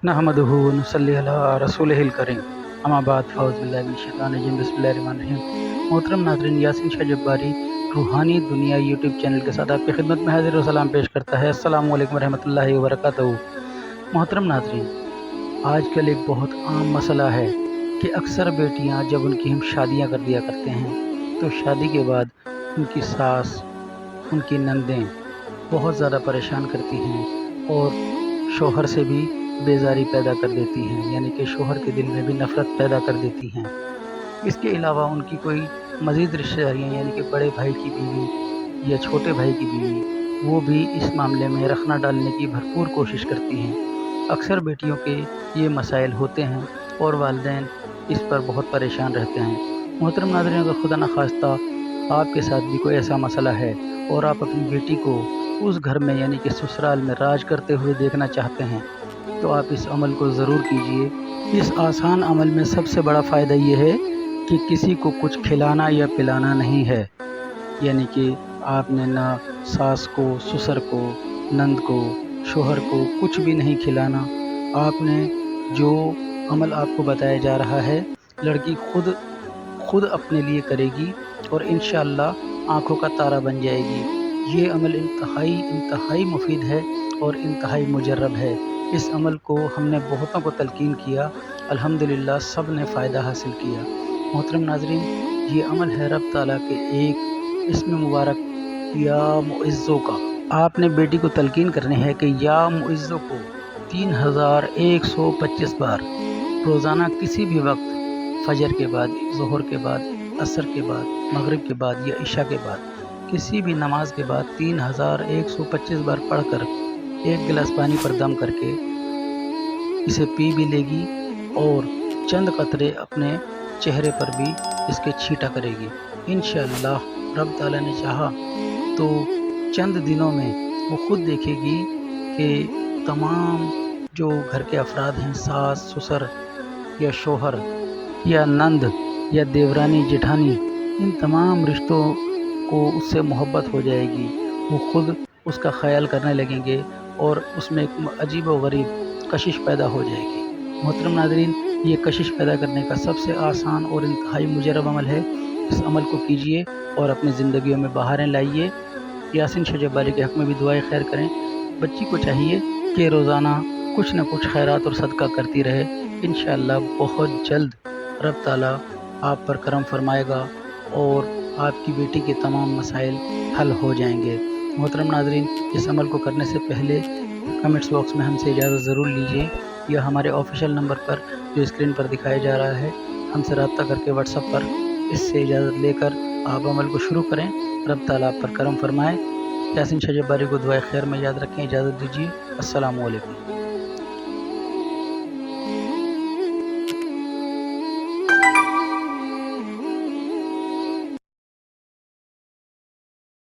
नहमदुहु व नुसल्ली अला रसूलिहिल करीम। अम्मा बाद फ़ौज़ बिल्लाहि मिनश शैतानिर रजीम। बिस्मिल्लाहिर रहमानिर रहीम। मोहतरम नाज़रीन, यासीन शाह जब्बारी रूहानी दुनिया यूट्यूब चैनल के साथ आपकी खिदमत में हाज़िर व सलाम पेश करता है। अस्सलामु अलैकुम रहमतुल्लाहि व बरकातहू। मोहतरम नाज़रीन, आजकल एक बहुत आम मसला है कि अक्सर बेटियां जब उनकी हम शादियां कर दिया करते हैं तो शादी के बाद उनकी सास, उनकी नंदें बहुत ज़्यादा परेशान करती हैं और शोहर से भी बेज़ारी पैदा कर देती हैं, यानी कि शोहर के दिल में भी नफ़रत पैदा कर देती हैं। इसके अलावा उनकी कोई मज़ीद रिश्तेदारियाँ, यानी कि बड़े भाई की बीवी या छोटे भाई की बीवी, वो भी इस मामले में रखना डालने की भरपूर कोशिश करती हैं। अक्सर बेटियों के ये मसाइल होते हैं और वालिदैन इस पर बहुत परेशान रहते हैं। मोहतरम नाज़रीन, अगर खुदा न खास्ता आपके साथ भी कोई ऐसा मसला है और आप अपनी बेटी को उस घर में यानी कि ससुराल में राज करते हुए देखना चाहते हैं तो आप इस अमल को ज़रूर कीजिए। इस आसान अमल में सबसे बड़ा फ़ायदा ये है कि किसी को कुछ खिलाना या पिलाना नहीं है, यानी कि आपने ना सास को, ससुर को, नंद को, शोहर को कुछ भी नहीं खिलाना। आपने जो अमल आपको बताया जा रहा है, लड़की खुद अपने लिए करेगी और इंशाअल्लाह आँखों का तारा बन जाएगी। ये अमल इंतहाई मुफीद है और इंतहाई मुजर्रब है। इस अमल को हमने बहुतों को तलकीन किया, अल्हम्दुलिल्लाह सब ने फ़ायदा हासिल किया। मोहतरम नाज़रीन, ये अमल है रब ताला के एक इसम मुबारक या मुइज़्ज़ो का। आपने बेटी को तलकीन करनी है कि या मुइज़्ज़ो को 3125 बार रोज़ाना किसी भी वक्त, फजर के बाद, ज़ोहर के बाद, असर के बाद, मगरिब के बाद या इशा के बाद, किसी भी नमाज के बाद 3125 बार पढ़कर एक गिलास पानी पर दम करके इसे पी भी लेगी और चंद कतरे अपने चेहरे पर भी इसके छींटा करेगी। इंशाअल्लाह रब ताला ने चाहा तो चंद दिनों में वो खुद देखेगी कि तमाम जो घर के अफराद हैं, सास, ससुर या शोहर या नंद या देवरानी, जेठानी, इन तमाम रिश्तों को उससे मोहब्बत हो जाएगी। वो खुद उसका ख्याल करने लगेंगे और उसमें एक अजीब व गरीब कशिश पैदा हो जाएगी। मोहतरम नाज़रीन, ये कशिश पैदा करने का सबसे आसान और इंतहाई मुजर्रब अमल है। इस अमल को कीजिए और अपनी ज़िंदगियों में बहारें लाइए। यासीन शाह जब्बारी के हक़ में भी दुआएं खैर करें। बच्ची को चाहिए कि रोज़ाना कुछ न कुछ खैरात और सदका करती रहे। इंशाअल्लाह बहुत जल्द रब ताला आप पर करम फरमाएगा और आपकी बेटी के तमाम मसाइल हल हो जाएंगे। मोहतरम नाज़रीन, इस अमल को करने से पहले कमेंट्स बॉक्स में हमसे इजाज़त ज़रूर लीजिए या हमारे ऑफिशियल नंबर पर जो स्क्रीन पर दिखाया जा रहा है हमसे रब्ता करके व्हाट्सएप पर इससे इजाज़त लेकर आप अमल को शुरू करें। रब ताला आप पर करम फरमाए। यासीन शाह जब्बारी को दुआए खैर में याद रखें। इजाज़त दीजिए। अस्सलामु अलैकुम।